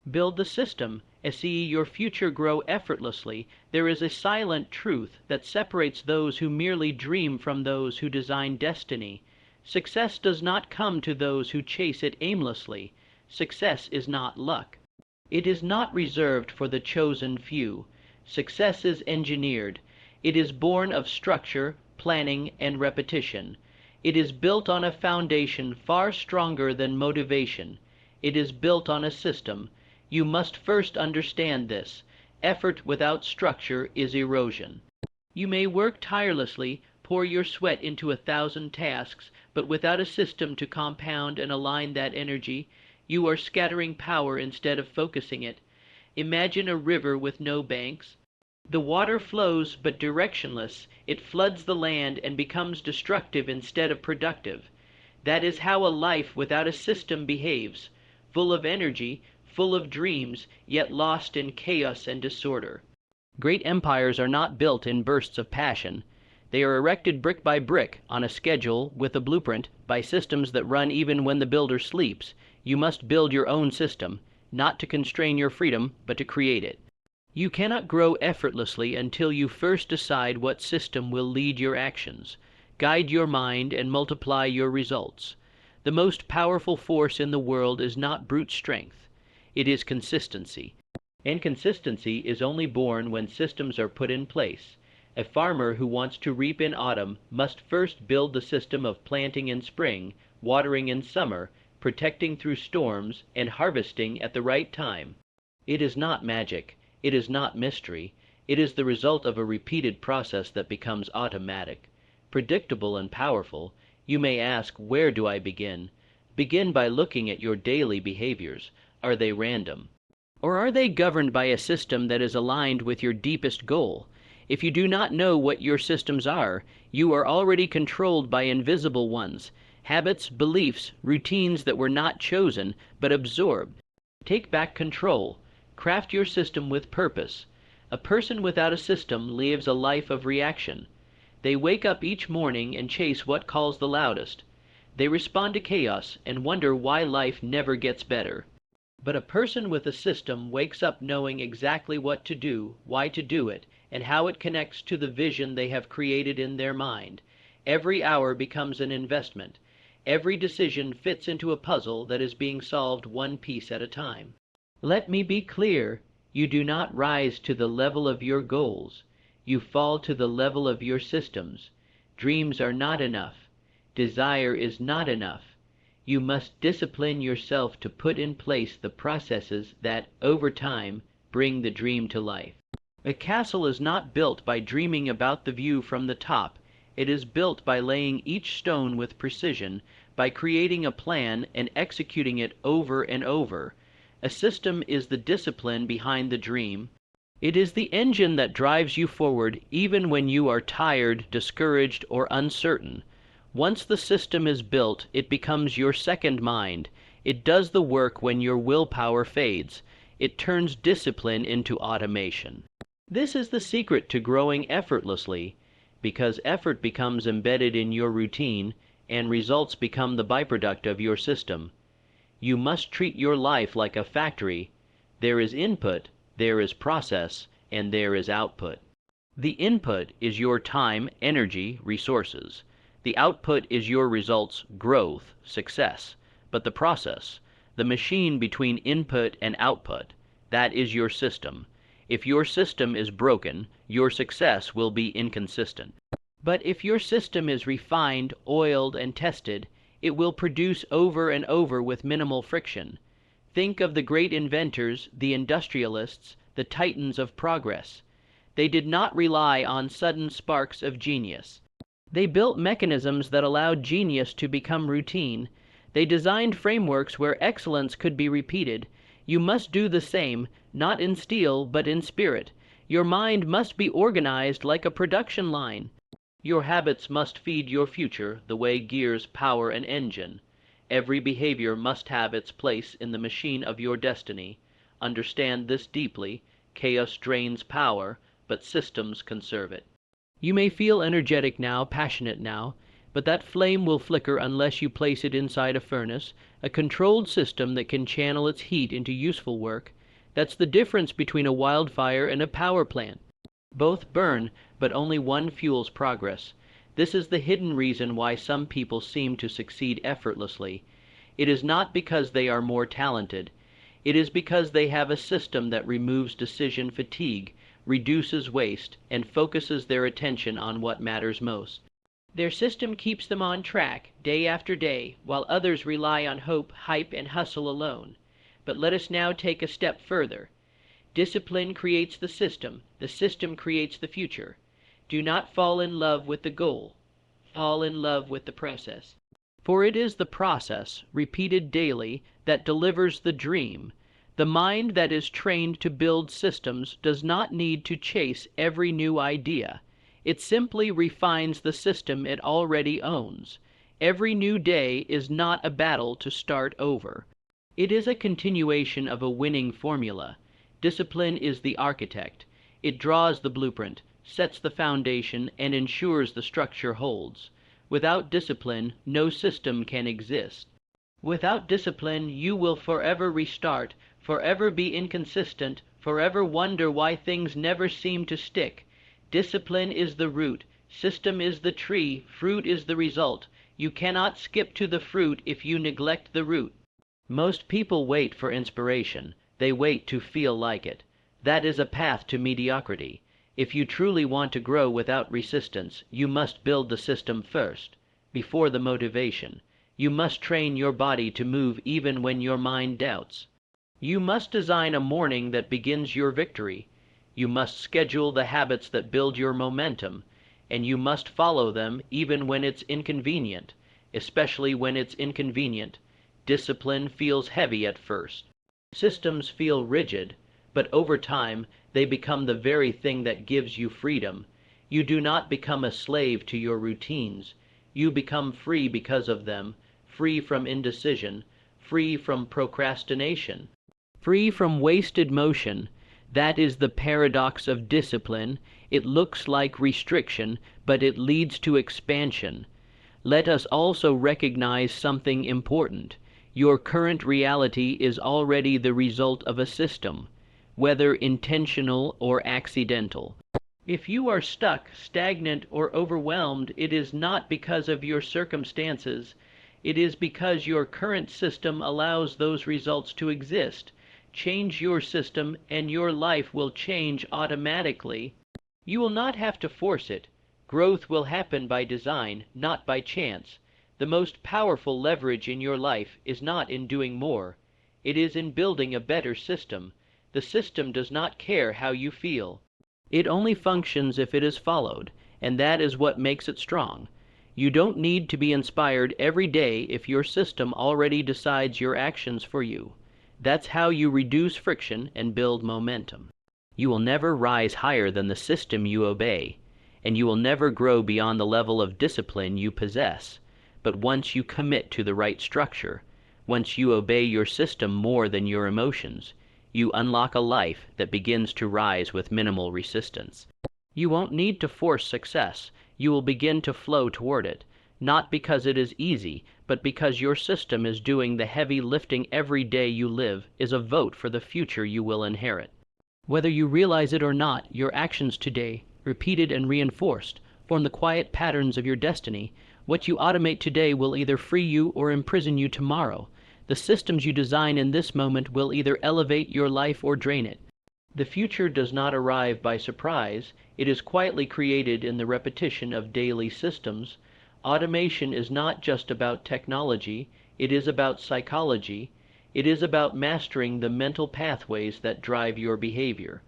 Build the system and see your future grow effortlessly. There is a silent truth that separates those who merely dream from those who design destiny. Success does not come to those who chase it aimlessly. Success is not luck. It is not reserved for the chosen few. Success is engineered. It is born of structure, planning, and repetition. It is built on a foundation far stronger than motivation. It is built on a system. You must first understand this. Effort without structure is erosion. You may work tirelessly, pour your sweat into 1,000 tasks, but without a system to compound and align that energy, you are scattering power instead of focusing it. Imagine a river with no banks. The water flows but directionless. It floods the land and becomes destructive instead of productive. That is how a life without a system behaves, full of energy, full of dreams, yet lost in chaos and disorder. Great empires are not built in bursts of passion. They are erected brick by brick, on a schedule, with a blueprint, by systems that run even when the builder sleeps. You must build your own system, not to constrain your freedom, but to create it. You cannot grow effortlessly until you first decide what system will lead your actions, guide your mind, and multiply your results. The most powerful force in the world is not brute strength. It is consistency. And consistency is only born when systems are put in place. A farmer who wants to reap in autumn must first build the system of planting in spring, watering in summer, protecting through storms, and harvesting at the right time. It is not magic. It is not mystery. It is the result of a repeated process that becomes automatic. Predictable and powerful, you may ask, where do I begin? Begin by looking at your daily behaviors. Are they random? Or are they governed by a system that is aligned with your deepest goal? If you do not know what your systems are, you are already controlled by invisible ones, habits, beliefs, routines that were not chosen, but absorbed. Take back control. Craft your system with purpose. A person without a system lives a life of reaction. They wake up each morning and chase what calls the loudest. They respond to chaos and wonder why life never gets better. But a person with a system wakes up knowing exactly what to do, why to do it, and how it connects to the vision they have created in their mind. Every hour becomes an investment. Every decision fits into a puzzle that is being solved one piece at a time. Let me be clear, you do not rise to the level of your goals. You fall to the level of your systems. Dreams are not enough. Desire is not enough. You must discipline yourself to put in place the processes that, over time, bring the dream to life. A castle is not built by dreaming about the view from the top. It is built by laying each stone with precision, by creating a plan and executing it over and over. A system is the discipline behind the dream. It is the engine that drives you forward even when you are tired, discouraged, or uncertain. Once the system is built, it becomes your second mind. It does the work when your willpower fades. It turns discipline into automation. This is the secret to growing effortlessly, because effort becomes embedded in your routine, and results become the byproduct of your system. You must treat your life like a factory. There is input, there is process, and there is output. The input is your time, energy, resources. The output is your results, growth, success. But the process, the machine between input and output, that is your system. If your system is broken, your success will be inconsistent. But if your system is refined, oiled, and tested, it will produce over and over with minimal friction. Think of the great inventors, the industrialists, the titans of progress. They did not rely on sudden sparks of genius. They built mechanisms that allowed genius to become routine. They designed frameworks where excellence could be repeated. You must do the same, not in steel, but in spirit. Your mind must be organized like a production line. Your habits must feed your future the way gears power an engine. Every behavior must have its place in the machine of your destiny. Understand this deeply. Chaos drains power, but systems conserve it. You may feel energetic now, passionate now. but that flame will flicker unless you place it inside a furnace, a controlled system that can channel its heat into useful work. That's the difference between a wildfire and a power plant. Both burn, but only one fuels progress. This is the hidden reason why some people seem to succeed effortlessly. It is not because they are more talented. It is because they have a system that removes decision fatigue, reduces waste, and focuses their attention on what matters most. Their system keeps them on track, day after day, while others rely on hope, hype, and hustle alone. But let us now take a step further. Discipline creates the system creates the future. Do not fall in love with the goal. Fall in love with the process. For it is the process, repeated daily, that delivers the dream. The mind that is trained to build systems does not need to chase every new idea. It simply refines the system it already owns. Every new day is not a battle to start over. It is a continuation of a winning formula. Discipline is the architect. It draws the blueprint, sets the foundation, and ensures the structure holds. Without discipline, no system can exist. Without discipline, you will forever restart, forever be inconsistent, forever wonder why things never seem to stick. Discipline is the root, system is the tree, fruit is the result. You cannot skip to the fruit if you neglect the root. Most people wait for inspiration. They wait to feel like it. That is a path to mediocrity. If you truly want to grow without resistance, you must build the system first, before the motivation. You must train your body to move even when your mind doubts. You must design a morning that begins your victory. You must schedule the habits that build your momentum, and you must follow them even when it's inconvenient, especially when it's inconvenient. Discipline feels heavy at first. Systems feel rigid, but over time they become the very thing that gives you freedom. You do not become a slave to your routines. You become free because of them, free from indecision, free from procrastination, free from wasted motion. That is the paradox of discipline. It looks like restriction, but it leads to expansion. Let us also recognize something important. Your current reality is already the result of a system, whether intentional or accidental. If you are stuck, stagnant, or overwhelmed, it is not because of your circumstances. It is because your current system allows those results to exist. Change your system, and your life will change automatically. You will not have to force it. Growth will happen by design, not by chance. The most powerful leverage in your life is not in doing more. It is in building a better system. The system does not care how you feel. It only functions if it is followed, and that is what makes it strong. You don't need to be inspired every day if your system already decides your actions for you. That's how you reduce friction and build momentum. You will never rise higher than the system you obey, and you will never grow beyond the level of discipline you possess. But once you commit to the right structure, once you obey your system more than your emotions, you unlock a life that begins to rise with minimal resistance. You won't need to force success. You will begin to flow toward it, not because it is easy, but because your system is doing the heavy lifting. Every day you live is a vote for the future you will inherit. Whether you realize it or not, your actions today, repeated and reinforced, form the quiet patterns of your destiny. What you automate today will either free you or imprison you tomorrow. The systems you design in this moment will either elevate your life or drain it. The future does not arrive by surprise. It is quietly created in the repetition of daily systems. Automation is not just about technology. It is about psychology. It is about mastering the mental pathways that drive your behavior.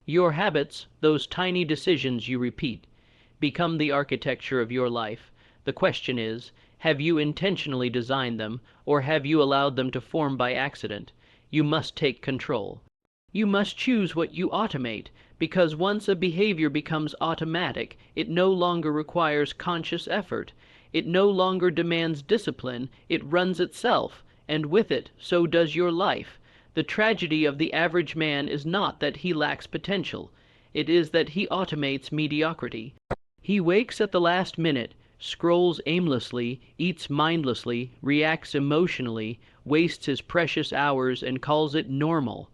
Your habits, those tiny decisions you repeat, become the architecture of your life. The question is, have you intentionally designed them, or have you allowed them to form by accident? You must take control. You must choose what you automate, because once a behavior becomes automatic, it no longer requires conscious effort. It no longer demands discipline. It runs itself, and with it, so does your life. The tragedy of the average man is not that he lacks potential. It is that he automates mediocrity. He wakes at the last minute, scrolls aimlessly, eats mindlessly, reacts emotionally, wastes his precious hours, and calls it normal.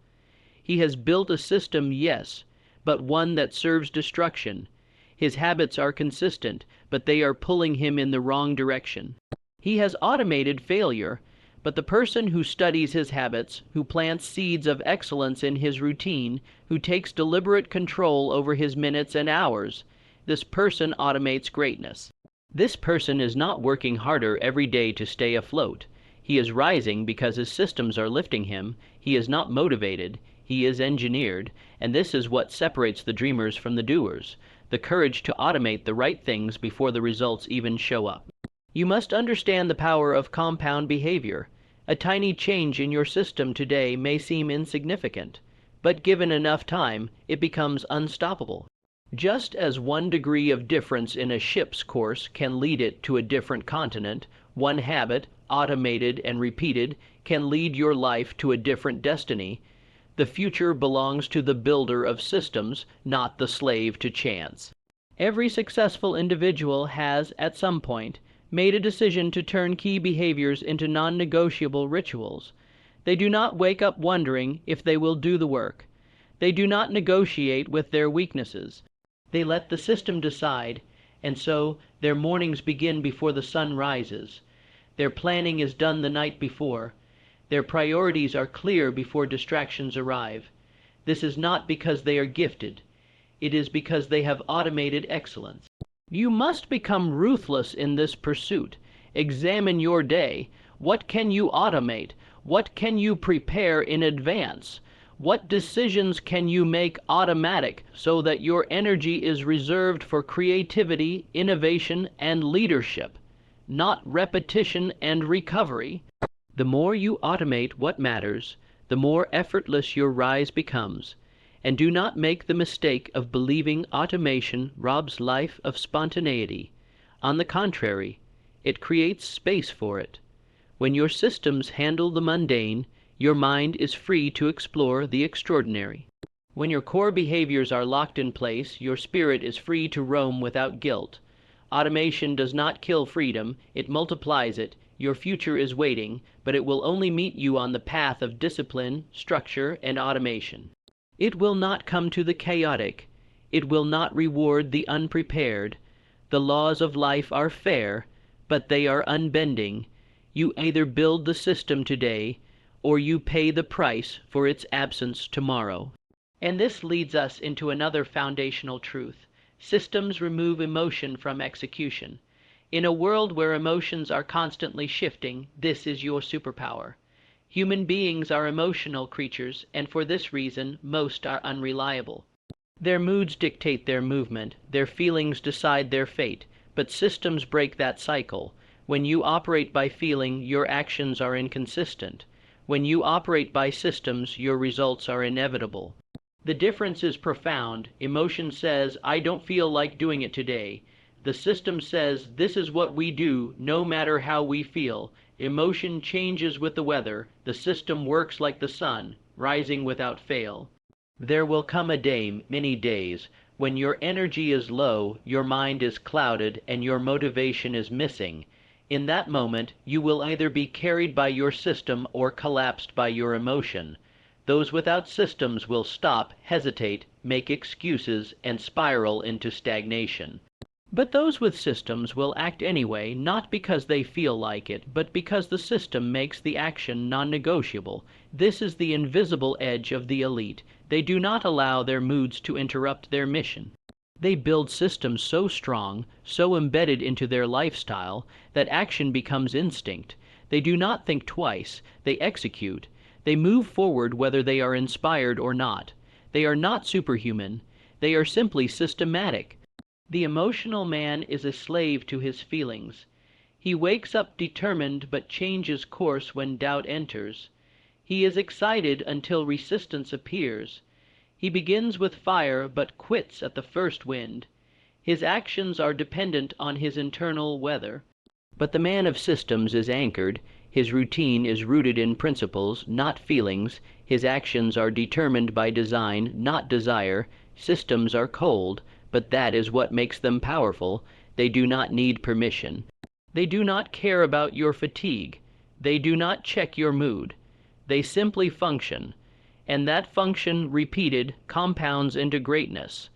He has built a system, yes, but one that serves destruction. His habits are consistent, but they are pulling him in the wrong direction. He has automated failure, but the person who studies his habits, who plants seeds of excellence in his routine, who takes deliberate control over his minutes and hours, this person automates greatness. This person is not working harder every day to stay afloat. He is rising because his systems are lifting him. He is not motivated. He is engineered, and this is what separates the dreamers from the doers, the courage to automate the right things before the results even show up. You must understand the power of compound behavior. A tiny change in your system today may seem insignificant, but given enough time, it becomes unstoppable. Just as 1 degree of difference in a ship's course can lead it to a different continent, one habit, automated and repeated, can lead your life to a different destiny. The future belongs to the builder of systems, not the slave to chance. Every successful individual has, at some point, made a decision to turn key behaviors into non-negotiable rituals. They do not wake up wondering if they will do the work. They do not negotiate with their weaknesses. They let the system decide, and so their mornings begin before the sun rises. Their planning is done the night before. Their priorities are clear before distractions arrive. This is not because they are gifted. It is because they have automated excellence. You must become ruthless in this pursuit. Examine your day. What can you automate? What can you prepare in advance? What decisions can you make automatic so that your energy is reserved for creativity, innovation, and leadership, not repetition and recovery? The more you automate what matters, the more effortless your rise becomes. And do not make the mistake of believing automation robs life of spontaneity. On the contrary, it creates space for it. When your systems handle the mundane, your mind is free to explore the extraordinary. When your core behaviors are locked in place, your spirit is free to roam without guilt. Automation does not kill freedom, it multiplies it. Your future is waiting, but it will only meet you on the path of discipline, structure, and automation. It will not come to the chaotic. It will not reward the unprepared. The laws of life are fair, but they are unbending. You either build the system today, or you pay the price for its absence tomorrow. And this leads us into another foundational truth. Systems remove emotion from execution. In a world where emotions are constantly shifting, this is your superpower. Human beings are emotional creatures, and for this reason, most are unreliable. Their moods dictate their movement, their feelings decide their fate, but systems break that cycle. When you operate by feeling, your actions are inconsistent. When you operate by systems, your results are inevitable. The difference is profound. Emotion says, I don't feel like doing it today. The system says, this is what we do, no matter how we feel. Emotion changes with the weather. The system works like the sun, rising without fail. There will come a day, many days, when your energy is low, your mind is clouded, and your motivation is missing. In that moment, you will either be carried by your system or collapsed by your emotion. Those without systems will stop, hesitate, make excuses, and spiral into stagnation. But those with systems will act anyway, not because they feel like it, but because the system makes the action non-negotiable. This is the invisible edge of the elite. They do not allow their moods to interrupt their mission. They build systems so strong, so embedded into their lifestyle, that action becomes instinct. They do not think twice. They execute. They move forward whether they are inspired or not. They are not superhuman. They are simply systematic. The emotional man is a slave to his feelings. He wakes up determined but changes course when doubt enters. He is excited until resistance appears. He begins with fire but quits at the first wind. His actions are dependent on his internal weather. But the man of systems is anchored. His routine is rooted in principles, not feelings. His actions are determined by design, not desire. Systems are cold, but that is what makes them powerful. They do not need permission. They do not care about your fatigue. They do not check your mood. They simply function, and that function repeated compounds into greatness.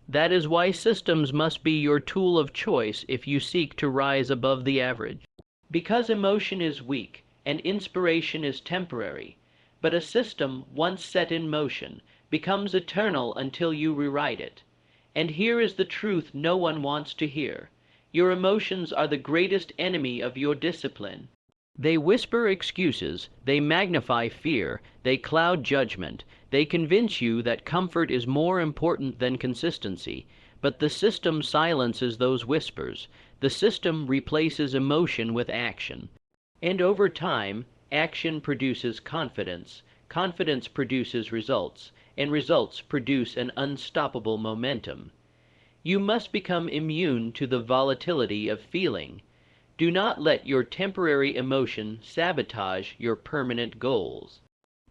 That is why systems must be your tool of choice if you seek to rise above the average. Because emotion is weak and inspiration is temporary, but a system once set in motion becomes eternal until you rewrite it. And here is the truth no one wants to hear. Your emotions are the greatest enemy of your discipline. They whisper excuses, they magnify fear, they cloud judgment, they convince you that comfort is more important than consistency. But the system silences those whispers. The system replaces emotion with action. And over time, action produces confidence, confidence produces results, and results produce an unstoppable momentum. You must become immune to the volatility of feeling. Do not let your temporary emotion sabotage your permanent goals.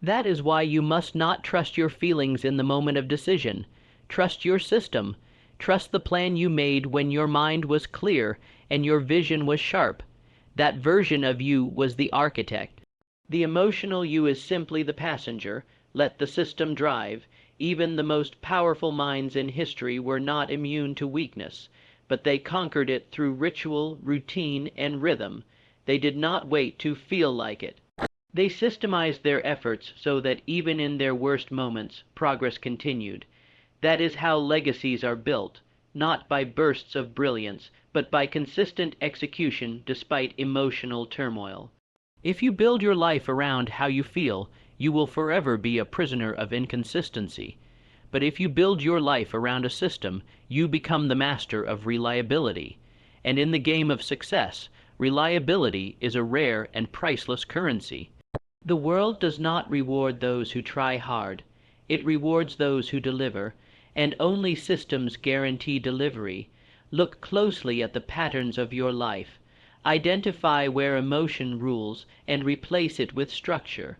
That is why you must not trust your feelings in the moment of decision. Trust your system. Trust the plan you made when your mind was clear and your vision was sharp. That version of you was the architect. The emotional you is simply the passenger. Let the system drive. Even the most powerful minds in history were not immune to weakness, but they conquered it through ritual, routine, and rhythm. They did not wait to feel like it. They systemized their efforts so that even in their worst moments, progress continued. That is how legacies are built, not by bursts of brilliance, but by consistent execution despite emotional turmoil. If you build your life around how you feel, you will forever be a prisoner of inconsistency. But if you build your life around a system, you become the master of reliability. And in the game of success, reliability is a rare and priceless currency. The world does not reward those who try hard. It rewards those who deliver, and only systems guarantee delivery. Look closely at the patterns of your life. Identify where emotion rules and replace it with structure.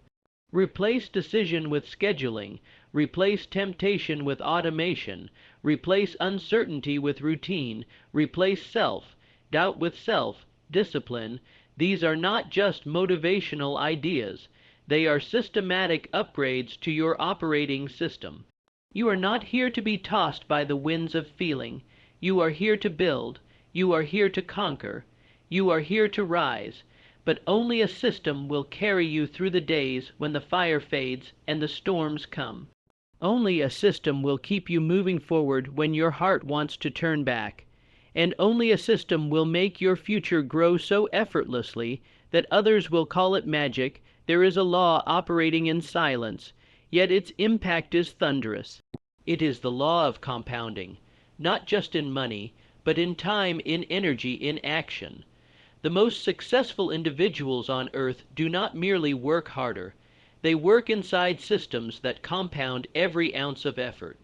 Replace decision with scheduling. Replace temptation with automation. Replace uncertainty with routine. Replace self, doubt with self, discipline. These are not just motivational ideas. They are systematic upgrades to your operating system. You are not here to be tossed by the winds of feeling. You are here to build. You are here to conquer. You are here to rise. But only a system will carry you through the days when the fire fades and the storms come. Only a system will keep you moving forward when your heart wants to turn back. And only a system will make your future grow so effortlessly that others will call it magic. There is a law operating in silence, yet its impact is thunderous. It is the law of compounding, not just in money, but in time, in energy, in action. The most successful individuals on earth do not merely work harder. They work inside systems that compound every ounce of effort.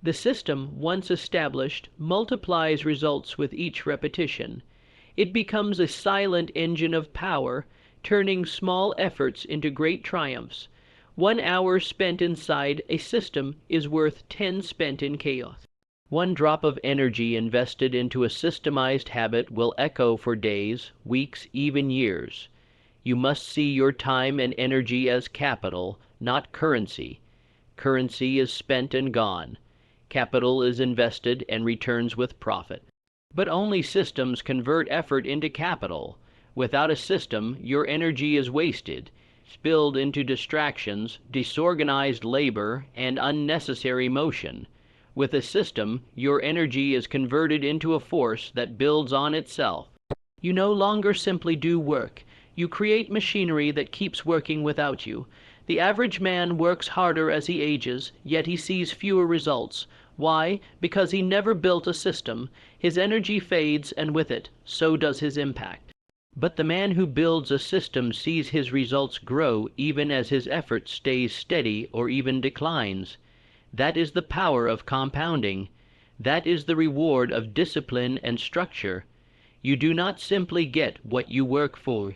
The system, once established, multiplies results with each repetition. It becomes a silent engine of power, turning small efforts into great triumphs. 1 hour spent inside a system is worth 10 spent in chaos. One drop of energy invested into a systemized habit will echo for days, weeks, even years. You must see your time and energy as capital, not currency. Currency is spent and gone. Capital is invested and returns with profit. But only systems convert effort into capital. Without a system, your energy is wasted, spilled into distractions, disorganized labor, and unnecessary motion. With a system, your energy is converted into a force that builds on itself. You no longer simply do work. You create machinery that keeps working without you. The average man works harder as he ages, yet he sees fewer results. Why? Because he never built a system. His energy fades, and with it, so does his impact. But the man who builds a system sees his results grow even as his effort stays steady or even declines. That is the power of compounding. That is the reward of discipline and structure. You do not simply get what you work for.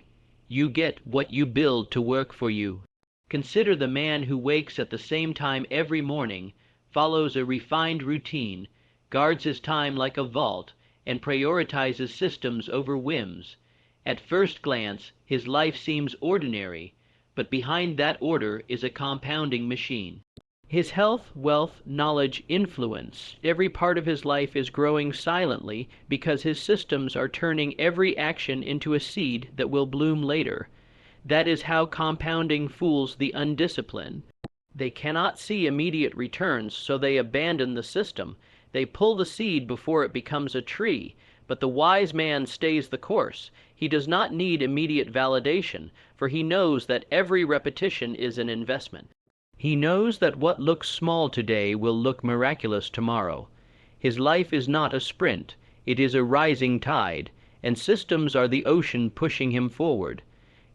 You get what you build to work for you. Consider the man who wakes at the same time every morning, follows a refined routine, guards his time like a vault, and prioritizes systems over whims. At first glance, his life seems ordinary, but behind that order is a compounding machine. His health, wealth, knowledge, influence, every part of his life is growing silently because his systems are turning every action into a seed that will bloom later. That is how compounding fools the undisciplined. They cannot see immediate returns, so they abandon the system. They pull the seed before it becomes a tree, but the wise man stays the course. He does not need immediate validation, for he knows that every repetition is an investment. He knows that what looks small today will look miraculous tomorrow. His life is not a sprint, it is a rising tide, and systems are the ocean pushing him forward.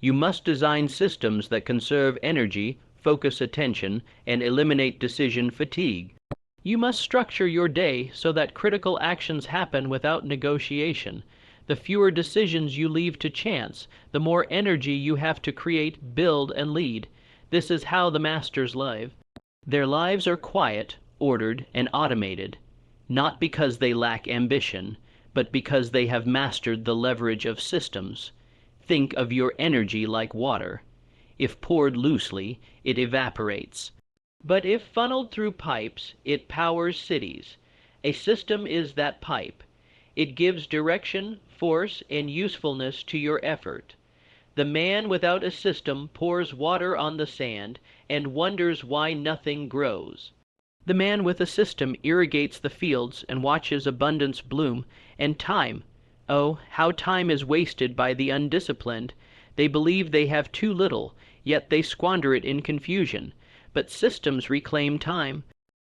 You must design systems that conserve energy, focus attention, and eliminate decision fatigue. You must structure your day so that critical actions happen without negotiation. The fewer decisions you leave to chance, the more energy you have to create, build, and lead. This is how the masters live. Their lives are quiet, ordered, and automated, not because they lack ambition, but because they have mastered the leverage of systems. Think of your energy like water. If poured loosely, it evaporates. But if funneled through pipes, it powers cities. A system is that pipe. It gives direction, force, and usefulness to your effort. The man without a system pours water on the sand and wonders why nothing grows. The man with a system irrigates the fields and watches abundance bloom, and time. Oh, how time is wasted by the undisciplined. They believe they have too little, yet they squander it in confusion. But systems reclaim time.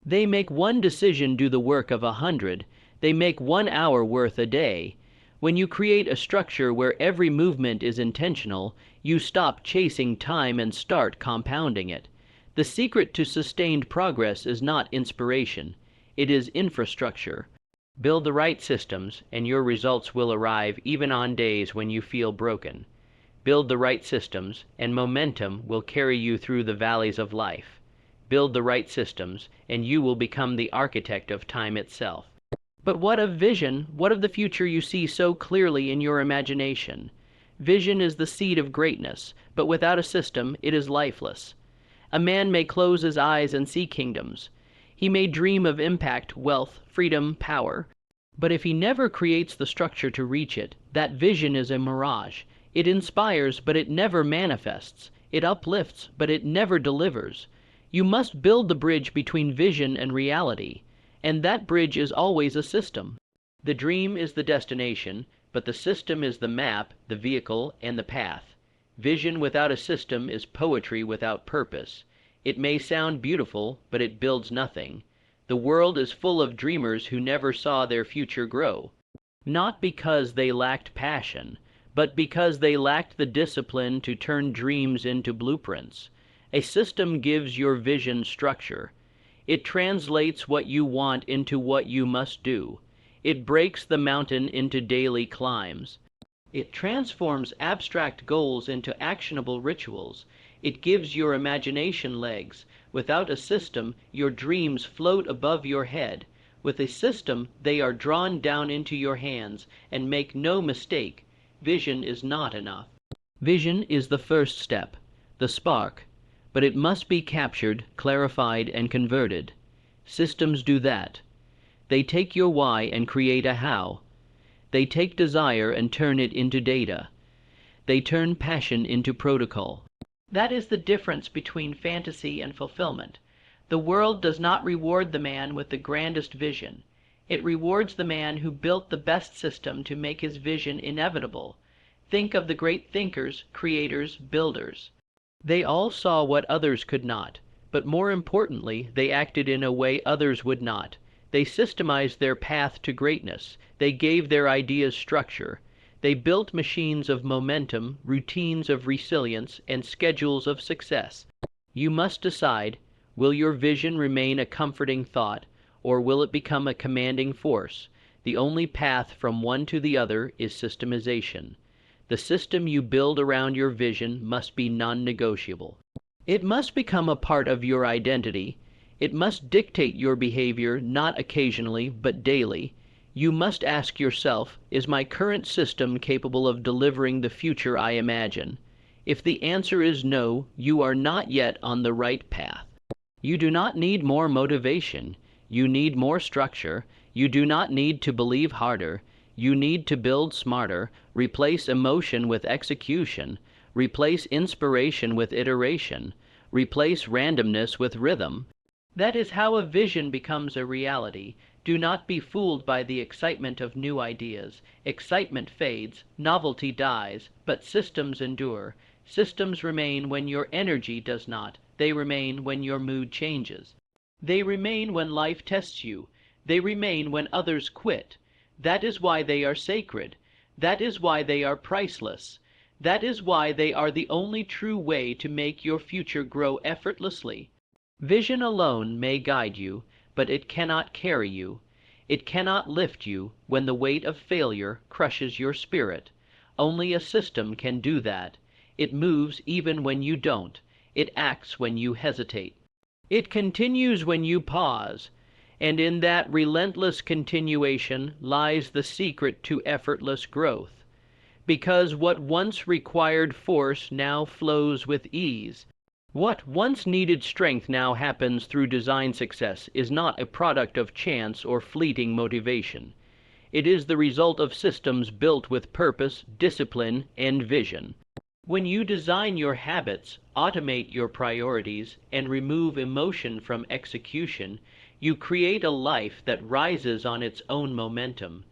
They make one decision do the work of 100. They make 1 hour worth a day. When you create a structure where every movement is intentional, you stop chasing time and start compounding it. The secret to sustained progress is not inspiration. It is infrastructure. Build the right systems, and your results will arrive even on days when you feel broken. Build the right systems, and momentum will carry you through the valleys of life. Build the right systems, and you will become the architect of time itself. But what of vision? What of the future you see so clearly in your imagination? Vision is the seed of greatness, but without a system, it is lifeless. A man may close his eyes and see kingdoms. He may dream of impact, wealth, freedom, power. But if he never creates the structure to reach it, that vision is a mirage. It inspires, but it never manifests. It uplifts, but it never delivers. You must build the bridge between vision and reality. And that bridge is always a system. The dream is the destination, but the system is the map, the vehicle, and the path. Vision without a system is poetry without purpose. It may sound beautiful, but it builds nothing. The world is full of dreamers who never saw their future grow. Not because they lacked passion, but because they lacked the discipline to turn dreams into blueprints. A system gives your vision structure. It translates what you want into what you must do. It breaks the mountain into daily climbs. It transforms abstract goals into actionable rituals. It gives your imagination legs. Without a system, your dreams float above your head. With a system, they are drawn down into your hands. And make no mistake, vision is not enough. Vision is the first step, the spark. But it must be captured, clarified, and converted. Systems do that. They take your why and create a how. They take desire and turn it into data. They turn passion into protocol. That is the difference between fantasy and fulfillment. The world does not reward the man with the grandest vision. It rewards the man who built the best system to make his vision inevitable. Think of the great thinkers, creators, builders. They all saw what others could not, but more importantly, they acted in a way others would not. They systemized their path to greatness. They gave their ideas structure. They built machines of momentum, routines of resilience, and schedules of success. You must decide, will your vision remain a comforting thought, or will it become a commanding force? The only path from one to the other is systemization. The system you build around your vision must be non-negotiable. It must become a part of your identity. It must dictate your behavior not occasionally but daily. You must ask yourself, is my current system capable of delivering the future I imagine? If the answer is no, you are not yet on the right path. You do not need more motivation. You need more structure. You do not need to believe harder. You need to build smarter, replace emotion with execution, replace inspiration with iteration, replace randomness with rhythm. That is how a vision becomes a reality. Do not be fooled by the excitement of new ideas. Excitement fades, novelty dies, but systems endure. Systems remain when your energy does not. They remain when your mood changes. They remain when life tests you. They remain when others quit. That is why they are sacred. That is why they are priceless. That is why they are the only true way to make your future grow effortlessly. Vision alone may guide you, but it cannot carry you. It cannot lift you when the weight of failure crushes your spirit. Only a system can do that. It moves even when you don't. It acts when you hesitate. It continues when you pause. And in that relentless continuation lies the secret to effortless growth. Because what once required force now flows with ease. What once needed strength now happens through design success is not a product of chance or fleeting motivation. It is the result of systems built with purpose, discipline, and vision. When you design your habits, automate your priorities, and remove emotion from execution, you create a life that rises on its own momentum.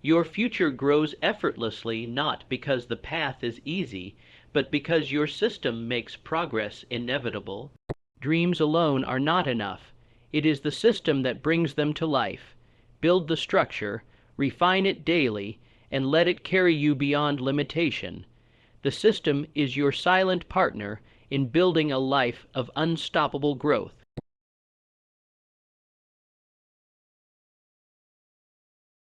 Your future grows effortlessly not because the path is easy, but because your system makes progress inevitable. Dreams alone are not enough. It is the system that brings them to life. Build the structure, refine it daily, and let it carry you beyond limitation. The system is your silent partner in building a life of unstoppable growth.